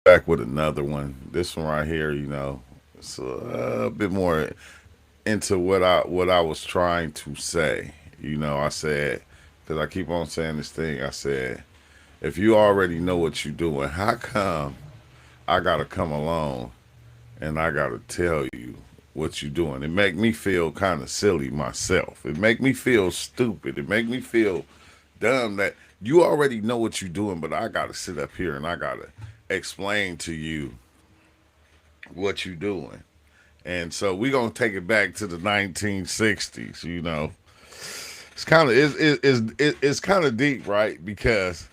Back with another one. This one right here, it's a bit more into what I was trying to say. I said because I keep on saying this thing. I said, if you already know what you're doing, how come I gotta come along and I gotta tell you what you're doing? It make me feel kind of silly myself. It make me feel stupid. It make me feel dumb that you already know what you're doing, but I gotta sit up here and I gotta explain to you what you're doing. And so we're gonna take it back to the 1960s. It's kind of it's kind of deep, right? Because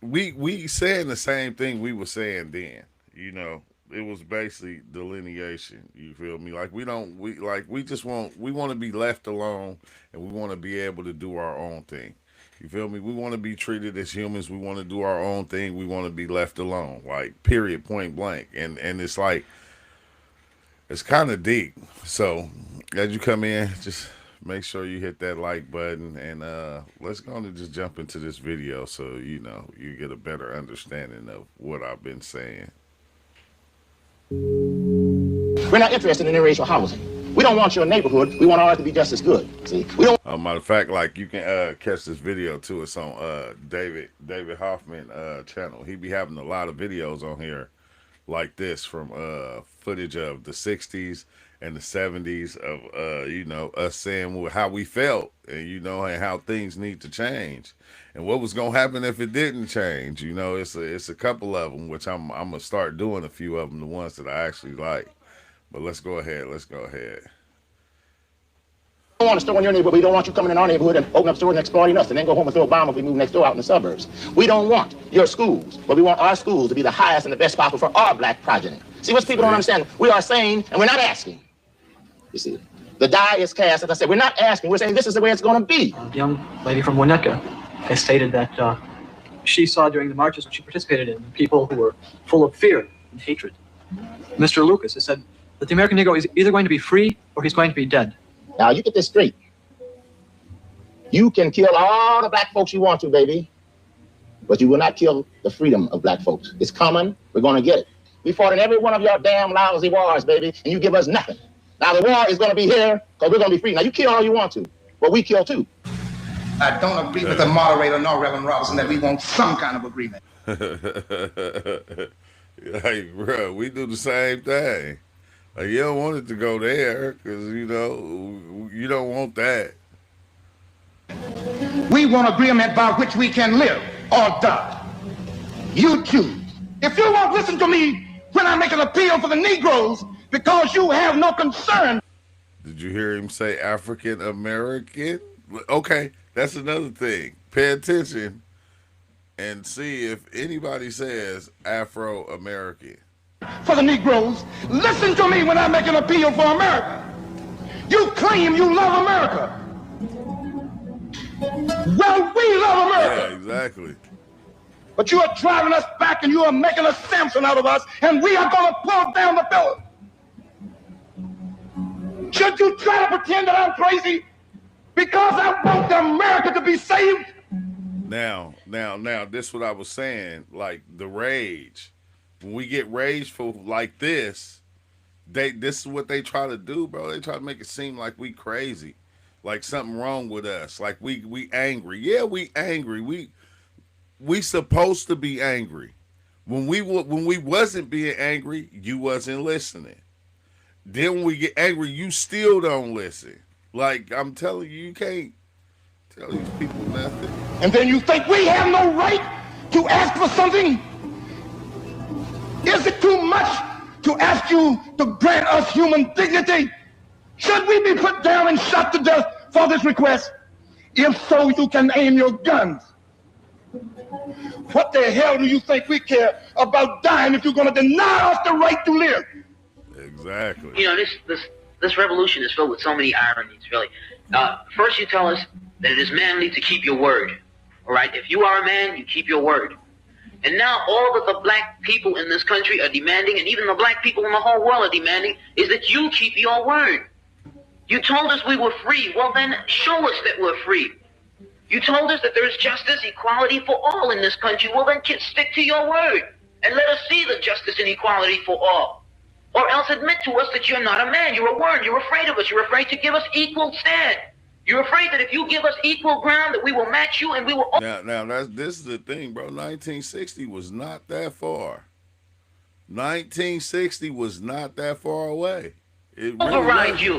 we saying the same thing we were saying then. It was basically delineation. You feel me? Like we just want to be left alone, and we want to be able to do our own thing. You feel me? We want to be treated as humans. We want to do our own thing. We want to be left alone. Like period, point blank. And it's like it's kind of deep. So as you come in, just make sure you hit that like button and let's go on and just jump into this video so you get a better understanding of what I've been saying. We're not interested in interracial housing. We don't want your neighborhood. We want ours to be just as good. See, we don't. Matter of fact, like you can catch this video too. It's on David Hoffman channel. He be having a lot of videos on here like this from footage of the 60s and the 70s of us saying how we felt and and how things need to change and what was gonna happen if it didn't change. It's a couple of them, which I'm gonna start doing a few of them, the ones that I actually like. But let's go ahead. We don't want a store in your neighborhood. We don't want you coming in our neighborhood and open up stores and exploiting us and then go home and throw a bomb if we move next door out in the suburbs. We don't want your schools, but we want our schools to be the highest and the best possible for our black progeny. See, what people don't understand, we are saying, and we're not asking. You see, the die is cast. As I said, we're not asking. We're saying this is the way it's going to be. The young lady from Winnetka has stated that she saw during the marches which she participated in people who were full of fear and hatred. Mr. Lucas has said that the American Negro is either going to be free or he's going to be dead. Now, you get this straight. You can kill all the black folks you want to, baby, but you will not kill the freedom of black folks. It's coming. We're going to get it. We fought in every one of your damn lousy wars, baby, and you give us nothing. Now, the war is going to be here because we're going to be free. Now, you kill all you want to, but we kill too. I don't agree with the moderator nor Reverend Robinson that we want some kind of agreement. Like, bro, we do the same thing. Like, you don't want it to go there because, you don't want that. We want agreement by which we can live or die. You choose. If you won't listen to me when I make an appeal for the Negroes because you have no concern. Did you hear him say African American? Okay, that's another thing. Pay attention and see if anybody says Afro American. For the Negroes, listen to me when I make an appeal for America. You claim you love America. Well, we love America. Yeah, exactly. But you are driving us back and you are making a Samson out of us, and we are going to pull down the pillar. Should you try to pretend that I'm crazy because I want America to be saved? Now, this is what I was saying, like the rage. When we get rageful like this is what they try to do, bro. They try to make it seem like we crazy, like something wrong with us, like we angry. Yeah, we angry. We supposed to be angry. When we wasn't being angry, you wasn't listening. Then when we get angry, you still don't listen. Like I'm telling you, you can't tell these people nothing. And then you think we have no right to ask for something? Is it too much to ask you to grant us human dignity? Should we be put down and shot to death for this request? If so, you can aim your guns. What the hell do you think we care about dying if you're going to deny us the right to live? Exactly. This revolution is filled with so many ironies, really. First, you tell us that it is manly to keep your word. All right? If you are a man, you keep your word. And now all that the black people in this country are demanding, and even the black people in the whole world are demanding, is that you keep your word. You told us we were free. Well, then show us that we're free. You told us that there is justice, equality for all in this country. Well, then stick to your word and let us see the justice and equality for all. Or else admit to us that you're not a man. You're a worm. You're afraid of us. You're afraid to give us equal stand. You're afraid that if you give us equal ground, that we will match you and we will. Now this is the thing, bro. 1960 was not that far. 1960 was not that far away. It really Override was. you.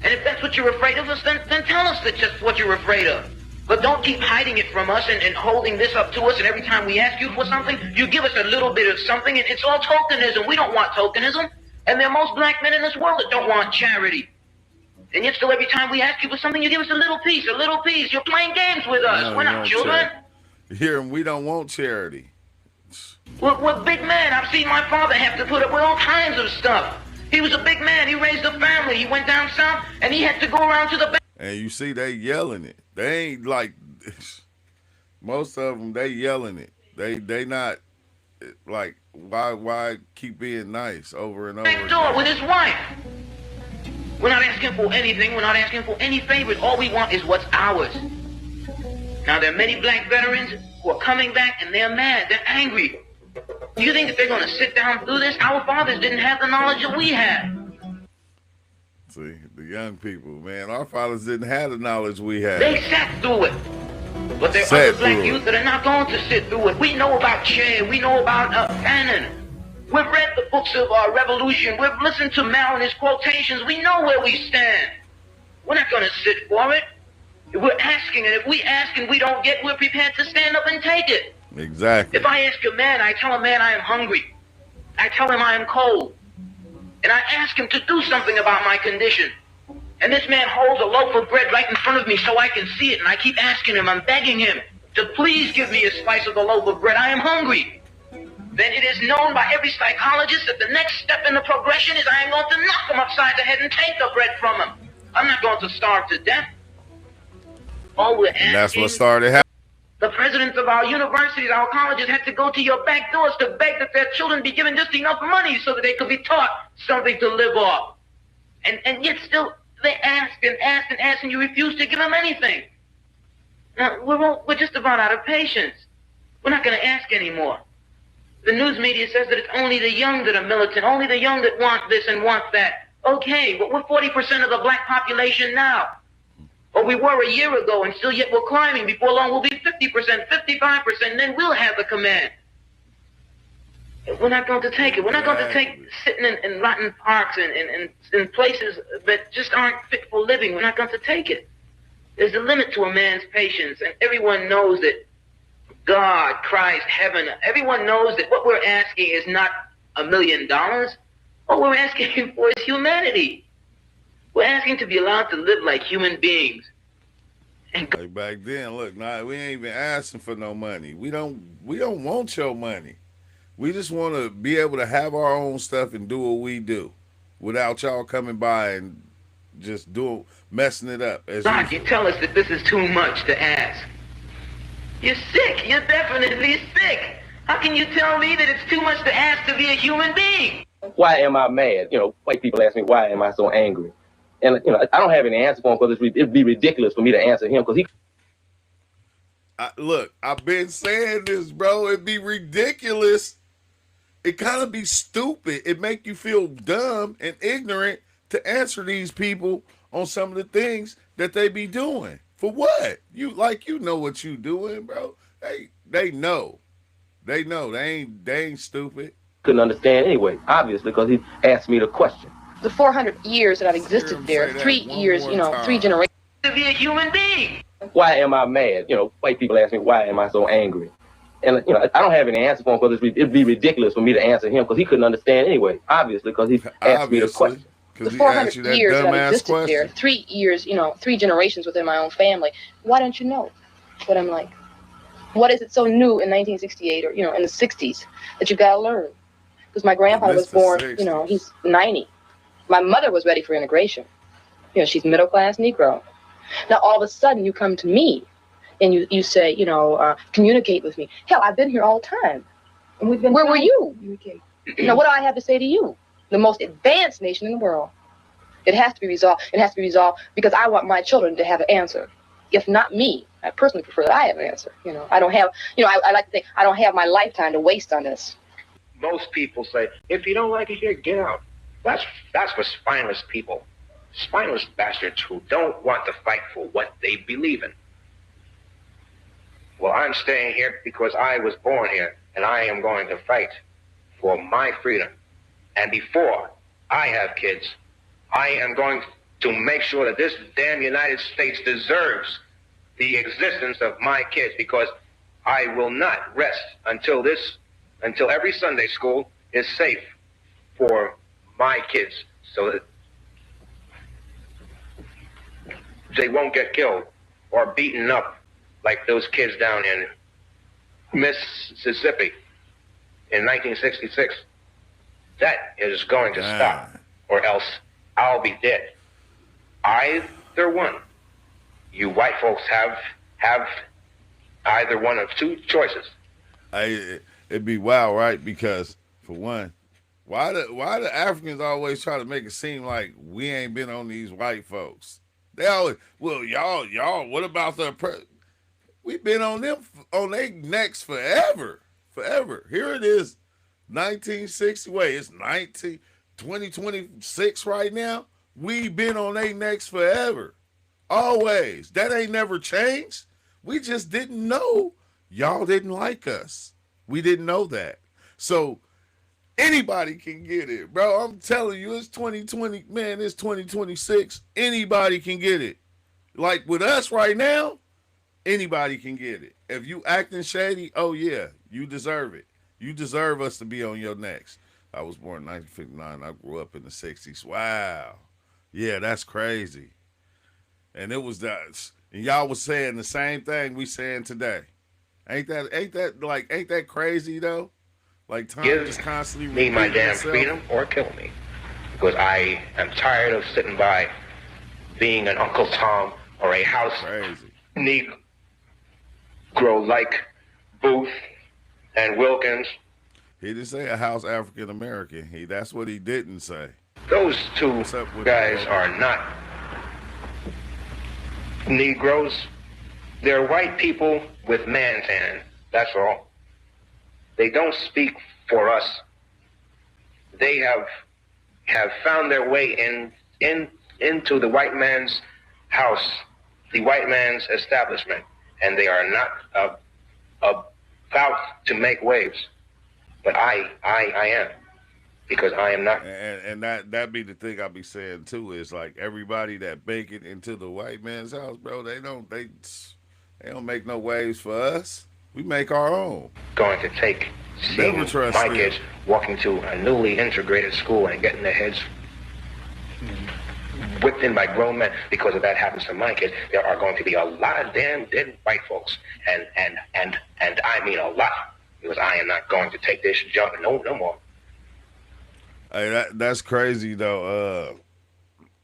And if that's what you're afraid of us, then tell us that just what you're afraid of. But don't keep hiding it from us and holding this up to us, and every time we ask you for something, you give us a little bit of something, and it's all tokenism. We don't want tokenism. And there are most black men in this world that don't want charity. And yet still every time we ask you for something, you give us a little piece, a little piece. You're playing games with us. No, We're not children. Here, we don't want charity. We're big men. I've seen my father have to put up with all kinds of stuff. He was a big man. He raised a family. He went down south, and he had to go around to the bank. And you see, they yelling it. They ain't like most of them. They yelling it. They not like why keep being nice over and over Back door again. with his wife. We're not asking for anything. We're not asking for any favors. All we want is what's ours. Now, there are many black veterans who are coming back, and they're mad. They're angry. Do you think that they're going to sit down through this? Our fathers didn't have the knowledge that we have. See, the young people, man, our fathers didn't have the knowledge we had. They sat through it. But there are other black youth that are not going to sit through it. We know about Che. We know about Fanon. We've read the books of Revolution. We've listened to Mao and his quotations. We know where we stand. We're not going to sit for it. We're asking, and if we ask and we don't get, we're prepared to stand up and take it. Exactly. If I ask a man, I tell a man I am hungry. I tell him I am cold. And I ask him to do something about my condition. And this man holds a loaf of bread right in front of me so I can see it. And I keep asking him, I'm begging him to please give me a slice of the loaf of bread. I am hungry. Then it is known by every psychologist that the next step in the progression is I am going to knock him upside the head and take the bread from him. I'm not going to starve to death. All we're asking, and that's what started happening. the presidents of our universities, our colleges had to go to your back doors to beg that their children be given just enough money so that they could be taught something to live off. And yet still they ask and ask and ask, and you refuse to give them anything. Now, we're just about out of patience. We're not going to ask anymore. The news media says that it's only the young that are militant, only the young that want this and want that. Okay, but we're 40% of the black population now. Or we were a year ago, and still yet we're climbing. Before long, we'll be 50%, 55%, and then we'll have the command. We're not going to take it. We're not going to take sitting in rotten parks and in places that just aren't fit for living. We're not going to take it. There's a limit to a man's patience, and everyone knows that. God, Christ, heaven, everyone knows that what we're asking is not $1 million. What we're asking for is humanity. We're asking to be allowed to live like human beings. And like back then, look, we ain't even asking for no money. We don't want your money. We just want to be able to have our own stuff and do what we do without y'all coming by and just messing it up. God, you tell us that this is too much to ask. You're sick. You're definitely sick. How can you tell me that it's too much to ask to be a human being? Why am I mad? White people ask me, why am I so angry? And, I don't have any answer for him because it'd be ridiculous for me to answer him because he... Look, I've been saying this, bro. It'd be ridiculous. It kind of be stupid. It make you feel dumb and ignorant to answer these people on some of the things that they be doing. For what? You know what you doing, bro. They know. They know. They ain't stupid. Couldn't understand anyway, obviously, because he asked me the question. The 400 years that I've existed there, 3 years, 3 generations. To be a human being. Why am I mad? White people ask me, why am I so angry? And, I don't have any answer for him because it'd be ridiculous for me to answer him because he couldn't understand anyway, obviously, because he asked me the question. The 400 years that I've existed there, 3 years, 3 generations within my own family. Why don't you know what I'm like? What is it so new in 1968 or, in the 60s that you got to learn? Because my grandfather was born, he's 90. My mother was ready for integration. She's middle-class Negro. Now, all of a sudden, you come to me and you say, communicate with me. Hell, I've been here all the time. And we've been. Where were you? Now, what do I have to say to you? The most advanced nation in the world. It has to be resolved. It has to be resolved because I want my children to have an answer. If not me, I personally prefer that I have an answer. I don't have, I like to think I don't have my lifetime to waste on this. Most people say, if you don't like it here, get out. That's for spineless people. Spineless bastards who don't want to fight for what they believe in. Well, I'm staying here because I was born here, and I am going to fight for my freedom. And before I have kids, I am going to make sure that this damn United States deserves the existence of my kids, because I will not rest until every Sunday school is safe for my kids, so that they won't get killed or beaten up like those kids down in Mississippi in 1966. That is going to stop, or else I'll be dead. Either one. You white folks have either one of two choices. It'd be wild, right? Because for one, why the Africans always try to make it seem like we ain't been on these white folks? They always, well, y'all. What about we've been on them on their necks forever. Here it is, 1960. Wait, it's 2026 right now. We've been on their necks forever. Always. That ain't never changed. We just didn't know y'all didn't like us. We didn't know that. So anybody can get it, bro. I'm telling you, it's 2020, man, it's 2026. Anybody can get it. Like with us right now, anybody can get it. If you acting shady, oh yeah, you deserve it. You deserve us to be on your necks. I was born in 1959. I grew up in the 60s. Wow. Yeah, that's crazy. And it was that, and y'all was saying the same thing we saying today. Ain't that crazy though? Like time just constantly me my damn itself. Freedom or kill me, because I am tired of sitting by, being an Uncle Tom or a house Negro like Booth and Wilkins. He didn't say a house African American. That's what he didn't say. Those two guys are not Negroes. They're white people with man's hand. That's all. They don't speak for us. They have found their way into the white man's house, the white man's establishment, and they are not about to make waves. But I am, because I am not. And that be the thing I be saying too, is like everybody that make it into the white man's house, bro, they don't make no waves for us. We make our own. Going to take seeing my kids walking to a newly integrated school and getting their heads whipped in by grown men because if that happens to my kids, there are going to be a lot of damn dead white folks, and I mean a lot, because I am not going to take this junk no more. Hey, that's crazy though,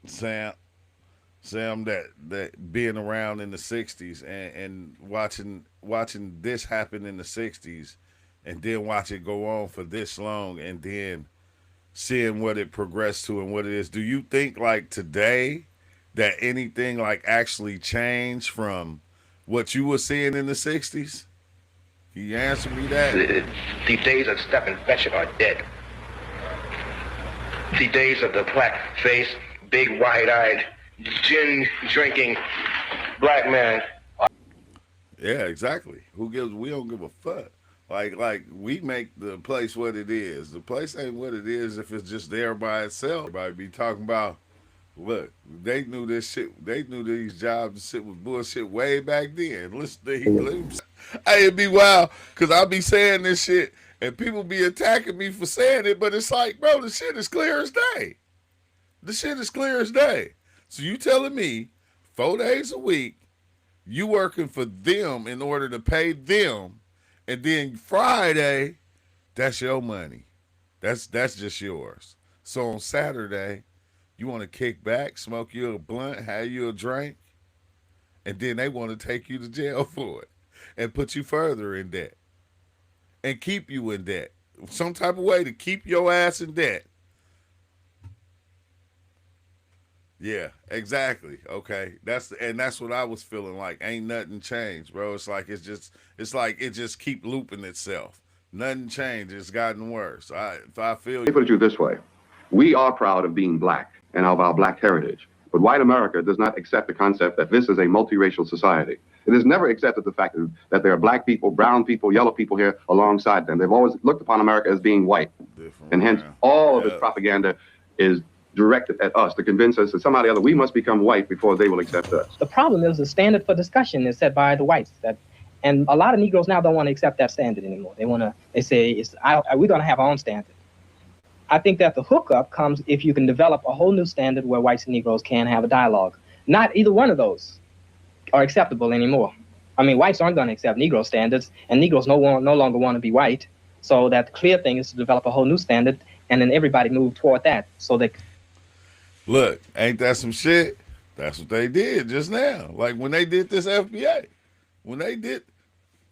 Sam, that being around in the 60s and watching this happen in the 60s, and then watch it go on for this long, and then seeing what it progressed to and what it is. Do you think like today that anything like actually changed from what you were seeing in the 60s? Can you answer me that? The days of step and fetch it are dead. The days of the black-faced, big, wide-eyed, gin-drinking black man. Yeah, exactly. We don't give a fuck. Like we make the place what it is. The place ain't what it is if it's just there by itself. Everybody be talking about, look, they knew this shit. They knew these jobs and shit was bullshit way back then. Listen to him. Hey, it'd be wild because I be saying this shit and people be attacking me for saying it, but it's like, bro, the shit is clear as day. The shit is clear as day. So you telling me 4 days a week, you working for them in order to pay them, and then Friday, that's your money. That's just yours. So on Saturday, you want to kick back, smoke you a blunt, have you a drink, and then they want to take you to jail for it and put you further in debt and keep you in debt. Some type of way to keep your ass in debt. Yeah, exactly. Okay, that's what I was feeling like. Ain't nothing changed, bro. It's like it just keep looping itself. Nothing changed. It's gotten worse. I feel Let me put you. it to you this way. We are proud of being black and of our black heritage. But white America does not accept the concept that this is a multiracial society. It has never accepted the fact that there are black people, brown people, yellow people here alongside them. They've always looked upon America as being white. Different And hence, round. all of its Yeah. propaganda is directed at us to convince us that somehow or the other we must become white before they will accept us. The problem is the standard for discussion is set by the whites. And a lot of Negroes now don't want to accept that standard anymore. They say, we're going to have our own standard. I think that the hookup comes if you can develop a whole new standard where whites and Negroes can have a dialogue. Not either one of those are acceptable anymore. I mean, whites aren't going to accept Negro standards, and Negroes no longer want to be white. So that the clear thing is to develop a whole new standard, and then everybody move toward that. So that Look, ain't that some shit? That's what they did just now. Like when they did this FBA, when they did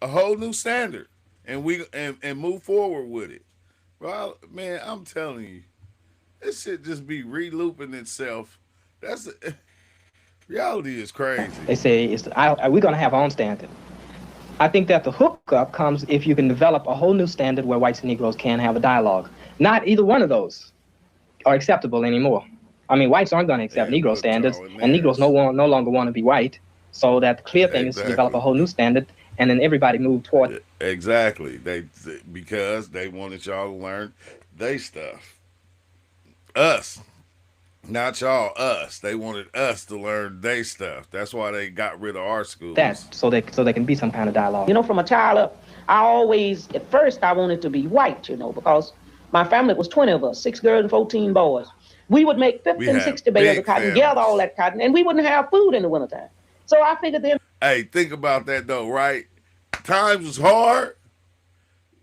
a whole new standard, and and move forward with it. Well, man, I'm telling you, this shit just be re-looping itself. That's reality is crazy. they say, we're going to have our own standard. I think that the hookup comes if you can develop a whole new standard where whites and Negroes can have a dialogue. Not either one of those are acceptable anymore. I mean, whites aren't going to accept Negro standards, and Negroes no longer want to be white. So that the clear thing is to develop a whole new standard, and then everybody move toward it. Exactly. Because they wanted y'all to learn they stuff. Us. Not y'all, us. They wanted us to learn they stuff. That's why they got rid of our schools. That so they can be some kind of dialogue. You know, from a child up, I always, at first, I wanted to be white, because my family was 20 of us, 6 girls and 14 boys. We would make 50 and 60 bales of cotton, gather all that cotton, and we wouldn't have food in the wintertime. So I figured then. Hey, think about that though, right? Times was hard,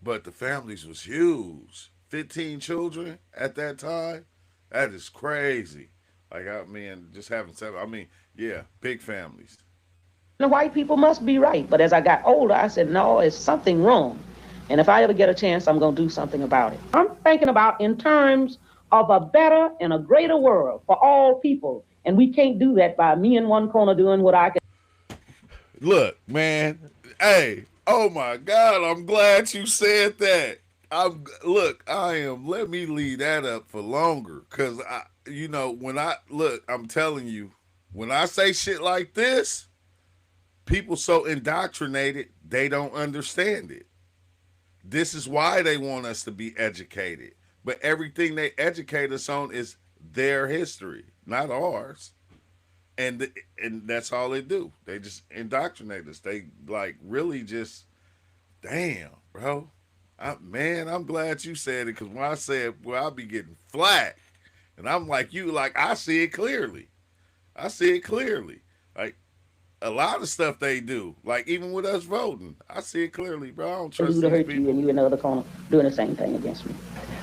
but the families was huge. 15 children at that time. That is crazy. Like, I mean, just having 7. I mean, yeah, big families. The white people must be right. But as I got older, I said, no, it's something wrong. And if I ever get a chance, I'm going to do something about it. I'm thinking about in terms of a better and a greater world for all people. And we can't do that by me in one corner doing what I can. Look, man. Hey, oh my God, I'm glad you said that. Let me leave that up for longer. Cause I'm telling you, when I say shit like this, people so indoctrinated, they don't understand it. This is why they want us to be educated. But everything they educate us on is their history, not ours. And that's all they do. They just indoctrinate us. They like really just, damn, bro. I'm glad you said it because when I said, well, I'll be getting flat. And I'm like you, like I see it clearly. I see it clearly. Like a lot of stuff they do, like even with us voting, I see it clearly, bro. I don't trust to these hurt people. you and you in the other corner doing the same thing against me.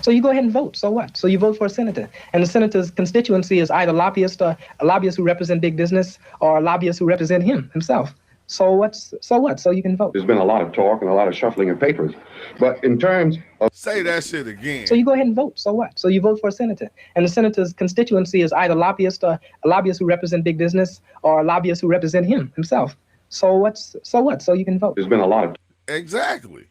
So you go ahead and vote. So what? So you vote for a senator. And the senator's constituency is either lobbyists who represent big business or lobbyists who represent himself. So what? So you can vote. There's been a lot of talk and a lot of shuffling of papers. But in terms of... Say that shit again. So you go ahead and vote. So what? So you vote for a senator. And the senator's constituency is either lobbyists who represent big business or lobbyists who represent himself. So what? So you can vote. There's been a lot of... Exactly.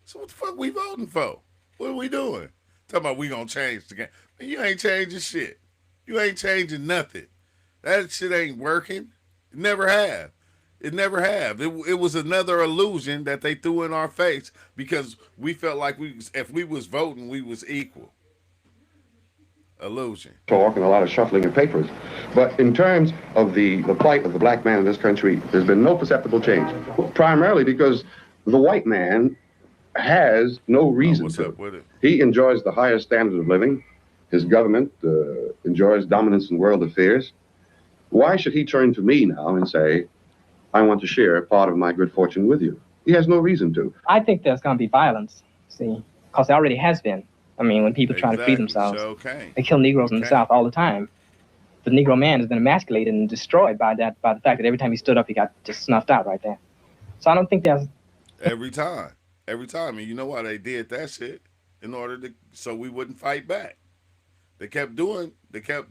So what the fuck we voting for? What are we doing? Talking about we gonna change the game. Man, you ain't changing shit. You ain't changing nothing. That shit ain't working. It never have. It was another illusion that they threw in our face because we felt like if we was voting, we was equal. Illusion. Talk and a lot of shuffling of papers. But in terms of the plight of the black man in this country, there's been no perceptible change. Primarily because the white man has no reason what's to. Up with it? He enjoys the highest standard of living. His government enjoys dominance in world affairs. Why should he turn to me now and say, I want to share part of my good fortune with you? He has no reason to. I think there's going to be violence, see, because there already has been. I mean, when people try to free themselves, they kill Negroes in the South all the time. The Negro man has been emasculated and destroyed by the fact that every time he stood up, he got just snuffed out right there. So I don't think there's... Every time. And you know why they did that shit? So we wouldn't fight back. They kept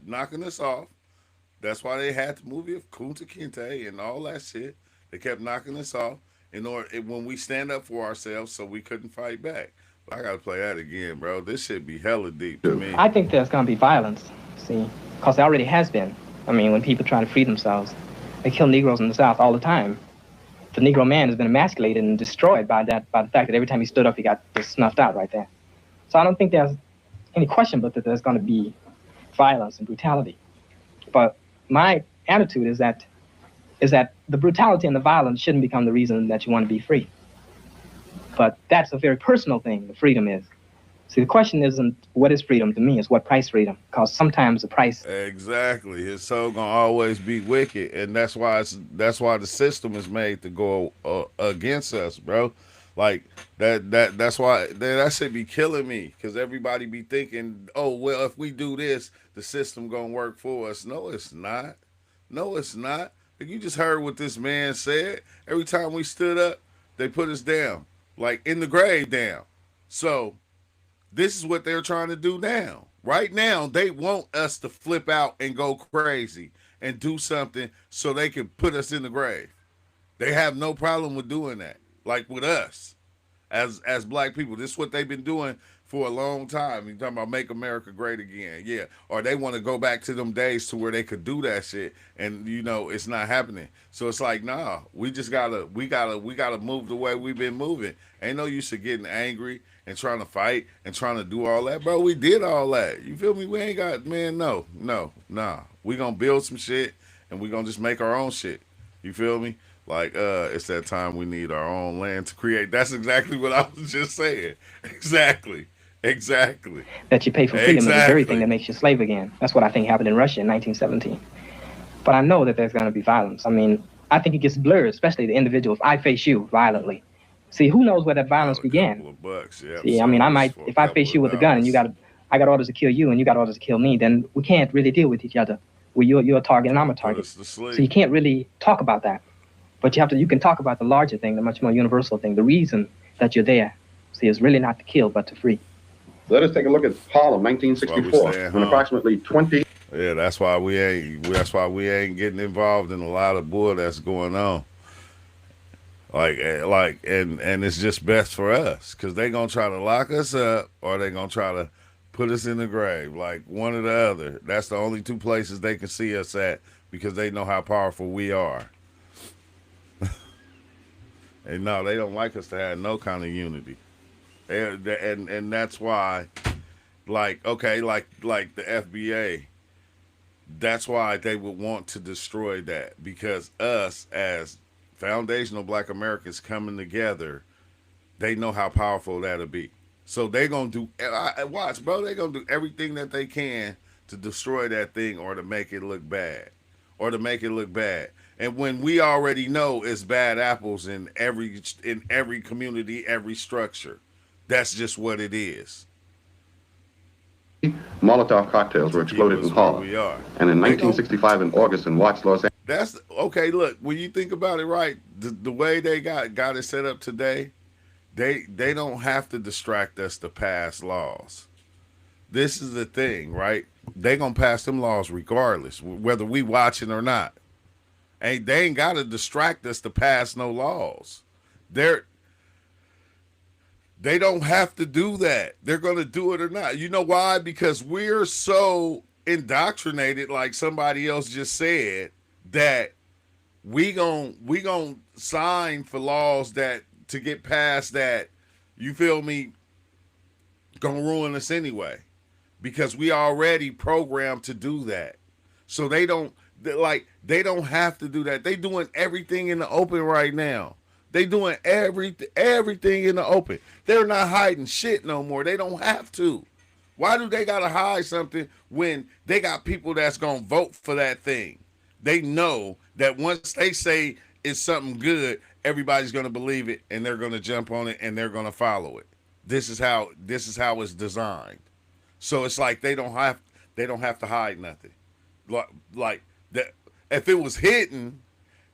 knocking us off. That's why they had the movie of Kunta Kinte and all that shit. They kept knocking us off in order when we stand up for ourselves, so we couldn't fight back. But I gotta play that again, bro. This shit be hella deep to me. I think there's going to be violence, see, because there already has been. I mean, when people try to free themselves, they kill Negroes in the South all the time. The Negro man has been emasculated and destroyed by the fact that every time he stood up, he got just snuffed out right there. So I don't think there's any question but that there's going to be violence and brutality. But my attitude is that the brutality and the violence shouldn't become the reason that you want to be free. But that's a very personal thing, the freedom is. See, the question isn't what is freedom to me, it's what price freedom. Because sometimes the price... Exactly. It's so gonna always be wicked, and that's why the system is made to go against us, bro. Like that's why that should be killing me, because everybody be thinking, oh well, if we do this, the system gonna work for us. No, it's not. No, it's not. You just heard what this man said. Every time we stood up, they put us down, like in the grave down. So this is what they're trying to do now. Right now, they want us to flip out and go crazy and do something so they can put us in the grave. They have no problem with doing that. Like with us as black people. This is what they've been doing for a long time. You're talking about make America great again. Yeah. Or they want to go back to them days to where they could do that shit, and it's not happening. So it's like, nah, we gotta move the way we've been moving. Ain't no use of getting angry and trying to fight and trying to do all that. Bro, we did all that. You feel me? We ain't got, man, no, nah. We gonna build some shit and we gonna just make our own shit. You feel me? Like, it's that time we need our own land to create. That's exactly what I was just saying. Exactly. That you pay for freedom is the very thing that makes you a slave again. That's what I think happened in Russia in 1917. But I know that there's going to be violence. I mean, I think it gets blurred, especially the individuals. I face you violently. See, who knows where that violence began? See, I mean, if I face you with a gun and I got orders to kill you and you got orders to kill me, then we can't really deal with each other. Well, you're a target and I'm a target. So you can't really talk about that. But you can talk about the larger thing, the much more universal thing. The reason that you're there, see, is really not to kill, but to free. Let us take a look at Harlem, 1964, when approximately 20. Yeah, that's why we ain't getting involved in a lot of bull that's going on. And it's just best for us, because they gonna try to lock us up or they gonna try to put us in the grave, like one or the other. That's the only two places they can see us at, because they know how powerful we are. And no, they don't like us to have no kind of unity. And that's why, like the FBA, that's why they would want to destroy that, because us as foundational black Americans coming together, they know how powerful that'll be. So they gonna do, watch, bro, they gonna do everything that they can to destroy that thing or to make it look bad. And when we already know it's bad apples in every community, every structure, that's just what it is. Molotov cocktails were exploded in Harlem. And in 1965 in August in Watts, Los Angeles. That's okay. Look, when you think about it, right, the way they got it set up today, they don't have to distract us to pass laws. This is the thing, right? They gonna pass them laws regardless, whether we watching or not. And they ain't gotta distract us to pass no laws. They don't have to do that. They're gonna do it or not. You know why? Because we're so indoctrinated, like somebody else just said, that we gon' sign for laws that to get past that, you feel me, gonna ruin us anyway. Because we already programmed to do that. So they don't have to do that. They doing everything in the open right now. They doing everything in the open. They're not hiding shit no more. They don't have to. Why do they gotta hide something when they got people that's gonna vote for that thing? They know that once they say it's something good, everybody's gonna believe it and they're gonna jump on it and they're gonna follow it. This is how it's designed. So it's like they don't have to hide nothing. Like that, if it was hidden,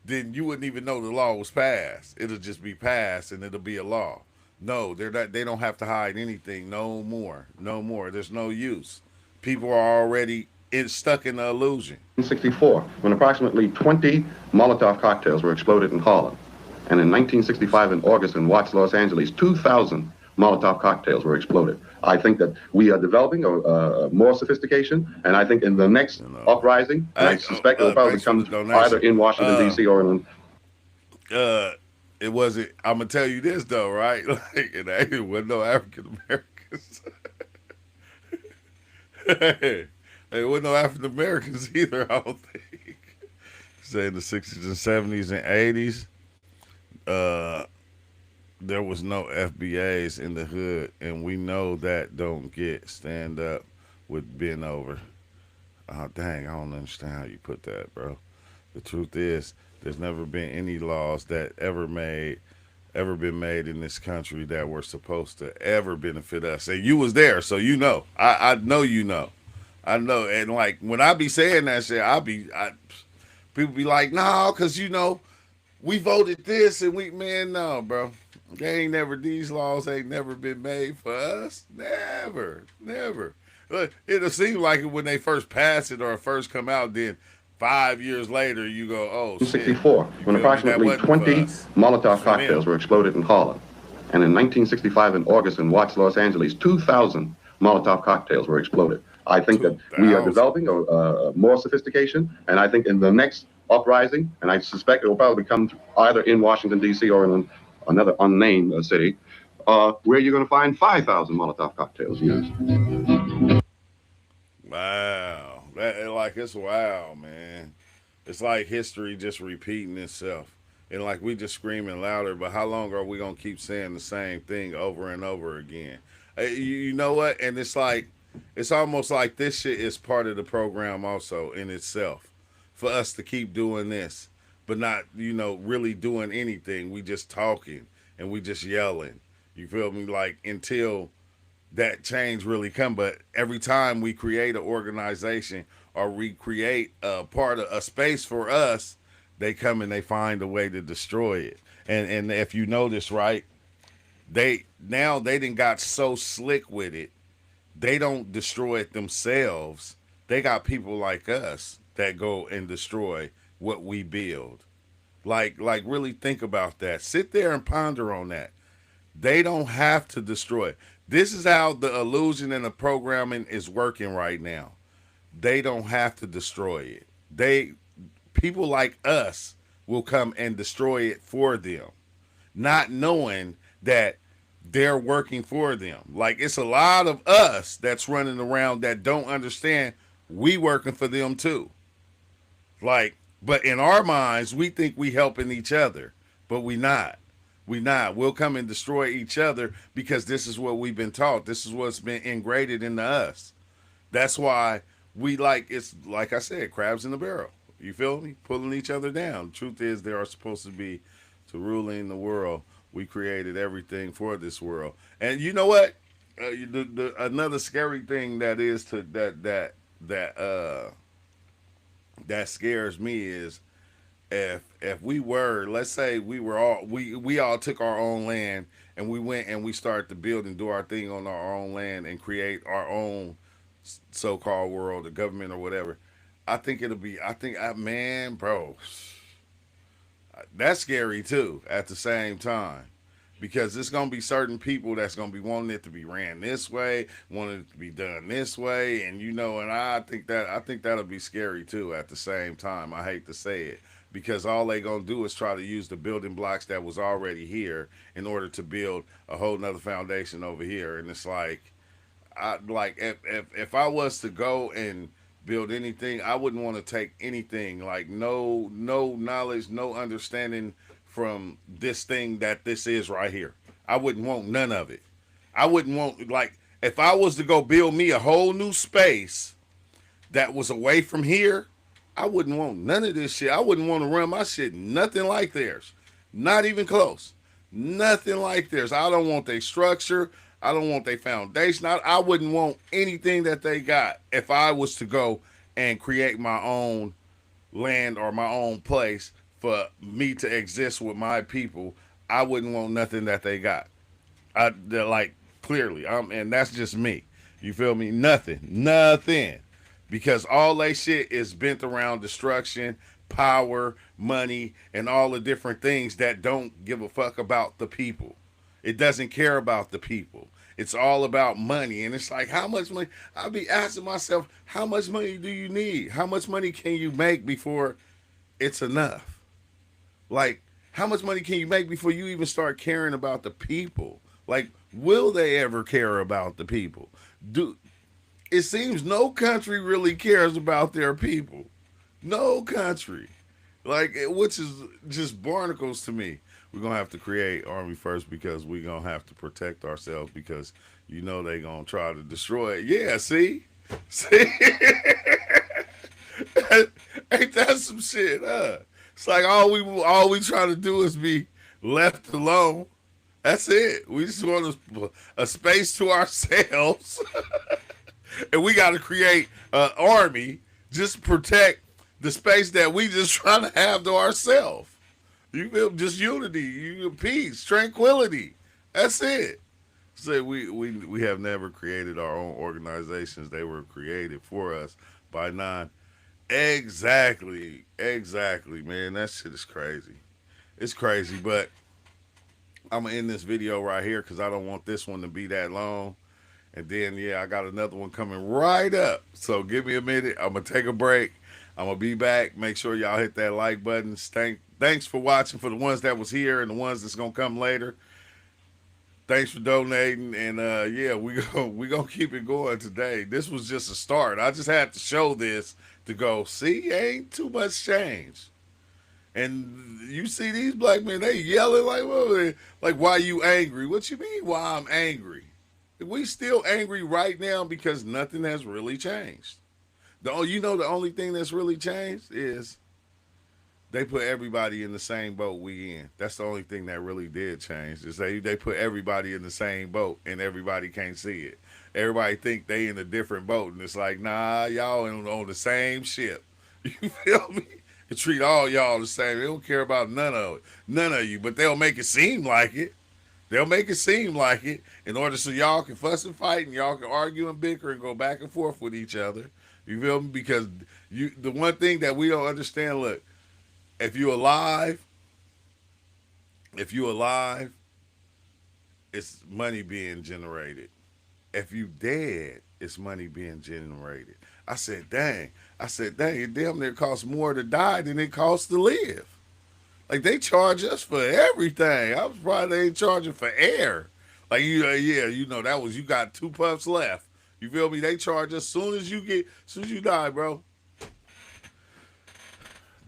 then you wouldn't even know the law was passed. It'll just be passed and it'll be a law. No, they're not. They don't have to hide anything no more. There's no use. People are already stuck in the illusion. 1964, when approximately 20 Molotov cocktails were exploded in Harlem. And in 1965, in August, in Watts, Los Angeles, 2,000 Molotov cocktails were exploded. I think that we are developing a more sophistication, and I think in the next uprising, and I suspect it will probably come either in Washington, D.C. or in... It wasn't, I'm going to tell you this, though, right? Like, it wasn't no African Americans. There wasn't no African Americans either, I don't think. Say in the 60s and 70s and 80s, there was no FBAs in the hood, and we know that don't get stand up with been over. Oh, dang, I don't understand how you put that, bro. The truth is, there's never been any laws that ever been made in this country that were supposed to ever benefit us. And you was there, so you know. I know you know. I know. And like when I be saying that shit, people be like, no, cause you know, we voted this and no, bro. These laws ain't never been made for us. Never. It'll seem like it when they first pass it or first come out, then 5 years later you go, oh shit. 1964, when approximately 20 Molotov cocktails were exploded in Harlem. And in 1965, in August, in Watts, Los Angeles, 2,000 Molotov cocktails were exploded. I think that we are developing a more sophistication, and I think in the next uprising, and I suspect it will probably come either in Washington, D.C. or in another unnamed city, where you're going to find 5,000 Molotov cocktails used. Wow. It's wow, man. It's like history just repeating itself. And like we just screaming louder, but how long are we going to keep saying the same thing over and over again? You know what? And it's like, it's almost like this shit is part of the program also in itself. For us to keep doing this, but not, really doing anything. We just talking and we just yelling. You feel me? Like until that change really come. But every time we create an organization or we create a part of a space for us, they come and they find a way to destroy it. And if you notice, right, they done got so slick with it. They don't destroy it themselves. They got people like us that go and destroy what we build. Like really think about that. Sit there and ponder on that. They don't have to destroy it. This is how the illusion and the programming is working right now. They don't have to destroy it. People like us will come and destroy it for them, not knowing that they're working for them. Like it's a lot of us that's running around that don't understand we working for them too. Like, but in our minds, we think we helping each other, but we not. We not. We'll come and destroy each other because this is what we've been taught. This is what's been ingrained into us. That's why it's like I said, crabs in the barrel. You feel me? Pulling each other down. The truth is, they are supposed to be to ruling the world. We created everything for this world. And you know what? Another scary thing that is to that scares me is if we were, let's say we all took our own land and we went and we started to build and do our thing on our own land and create our own so-called world, the government or whatever. Man, bro, that's scary too at the same time. Because it's gonna be certain people that's gonna be wanting it to be ran this way, wanting it to be done this way, and and I think that'll be scary too at the same time. I hate to say it. Because all they gonna do is try to use the building blocks that was already here in order to build a whole nother foundation over here. And it's like if I was to go and build anything, I wouldn't want to take anything, like no knowledge, no understanding from this thing that this is right here. I wouldn't want none of it. I wouldn't want, like, if I was to go build me a whole new space that was away from here, I wouldn't want none of this shit. I wouldn't want to run my shit nothing like theirs. Not even close. Nothing like theirs. I don't want their structure. I don't want their foundation. I wouldn't want anything that they got if I was to go and create my own land or my own place for me to exist with my people. I wouldn't want nothing that they got. They're like, clearly, and that's just me. You feel me? Nothing. Because all they shit is bent around destruction, power, money, and all the different things that don't give a fuck about the people. It doesn't care about the people. It's all about money. And it's like, how much money? I'll be asking myself, how much money do you need? How much money can you make before it's enough? Like, how much money can you make before you even start caring about the people? Like, will they ever care about the people? Do It seems no country really cares about their people. No country. Like, which is just barnacles to me. We're gonna have to create army first because we're gonna have to protect ourselves because you know they gonna try to destroy it. Yeah, see, ain't that some shit? It's like all we try to do is be left alone. That's it. We just want a space to ourselves, and we got to create an army just to protect the space that we just trying to have to ourselves. You feel just unity, peace, tranquility. That's it. So we have never created our own organizations. They were created for us by non. Exactly, man. That shit is crazy. It's crazy, but I'm gonna end this video right here because I don't want this one to be that long. And then yeah, I got another one coming right up. So give me a minute. I'm gonna take a break. I'm gonna be back. Make sure y'all hit that like button. Thanks for watching for the ones that was here and the ones that's gonna come later. Thanks for donating, and yeah, we gonna keep it going today. This was just a start. I just had to show this to go. See, ain't too much change. And you see these black men, they yelling like, "Whoa," like, why you angry? What you mean? Why I'm angry? We still angry right now because nothing has really changed. The only thing that's really changed is they put everybody in the same boat we in. That's the only thing that really did change. Is they put everybody in the same boat and everybody can't see it. Everybody think they in a different boat and it's like, nah, y'all on the same ship. You feel me? They treat all y'all the same. They don't care about none of you, but they'll make it seem like it. They'll make it seem like it in order so y'all can fuss and fight and y'all can argue and bicker and go back and forth with each other. You feel me? Because the one thing that we don't understand, look, if you alive, it's money being generated. If you dead, it's money being generated. I said, dang, it damn near costs more to die than it costs to live. Like they charge us for everything. I was surprised they ain't charging for air. Like yeah, that was you got 2 puffs left. You feel me? They charge us soon as you die, bro.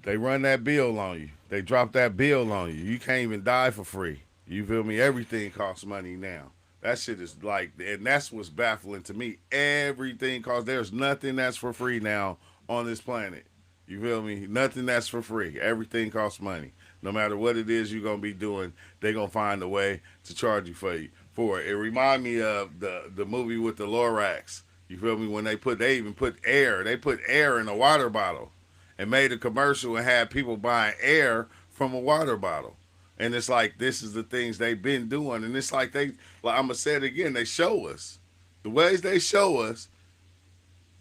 They run that bill on you. They drop that bill on you. You can't even die for free. You feel me? Everything costs money now. That shit is like, and that's what's baffling to me. Everything costs. There's nothing that's for free now on this planet. You feel me? Nothing that's for free. Everything costs money. No matter what it is you're gonna be doing, they're gonna find a way to charge you for it. It remind me of the movie with the Lorax. You feel me? When they even put air. They put air in a water bottle and made a commercial and had people buying air from a water bottle. And it's like, this is the things they've been doing. And it's like I'm going to say it again, they show us. The ways they show us,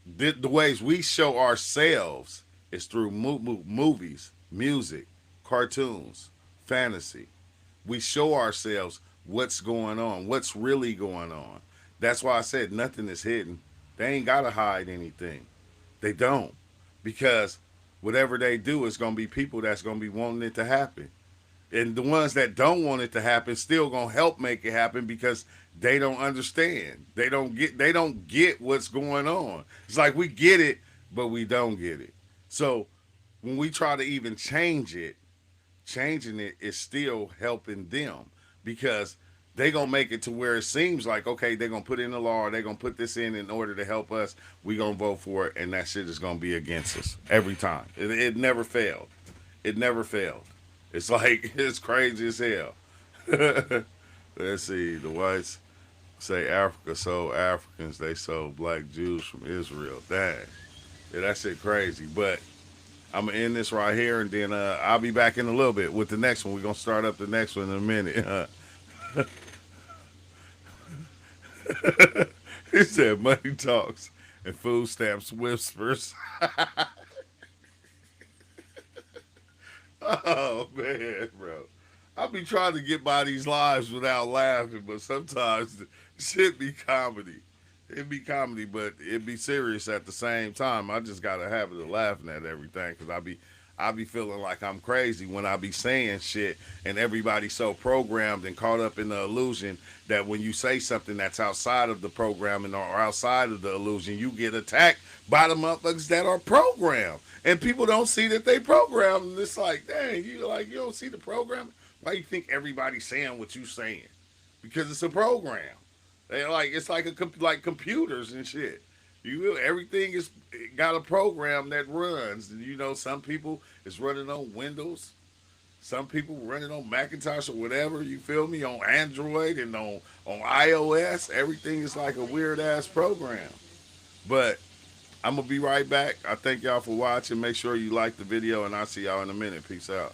the ways we show ourselves is through movies, music, cartoons, fantasy. We show ourselves what's going on, what's really going on. That's why I said nothing is hidden. They ain't got to hide anything. They don't. Because whatever they do is going to be people that's going to be wanting it to happen. And the ones that don't want it to happen still going to help make it happen because they don't understand. They don't get what's going on. It's like we get it, but we don't get it. So when we try to even change it, changing it is still helping them because they going to make it to where it seems like, okay, they're going to put in the law, or they're going to put this in order to help us. We going to vote for it, and that shit is going to be against us every time. It never failed. It never failed. It's like, it's crazy as hell. Let's see. The whites say Africa sold Africans. They sold black Jews from Israel. Dang. Yeah, that shit crazy. But I'm going to end this right here, and then I'll be back in a little bit with the next one. We're going to start up the next one in a minute. He said money talks and food stamps whispers. Oh man, bro. I be trying to get by these lives without laughing, but sometimes the shit be comedy. It be comedy, but it be serious at the same time. I just got a habit of laughing at everything because I be feeling like I'm crazy when I be saying shit, and everybody's so programmed and caught up in the illusion that when you say something that's outside of the programming or outside of the illusion, you get attacked by the motherfuckers that are programmed. And people don't see that they programmed. And it's like, dang, you don't see the program? Why you think everybody's saying what you saying? Because it's a program. They it's like like computers and shit. Everything is got a program that runs. And some people is running on Windows, some people running on Macintosh or whatever. You feel me? On Android and on iOS, everything is like a weird ass program. But I'm gonna be right back. I thank y'all for watching. Make sure you like the video, and I'll see y'all in a minute. Peace out.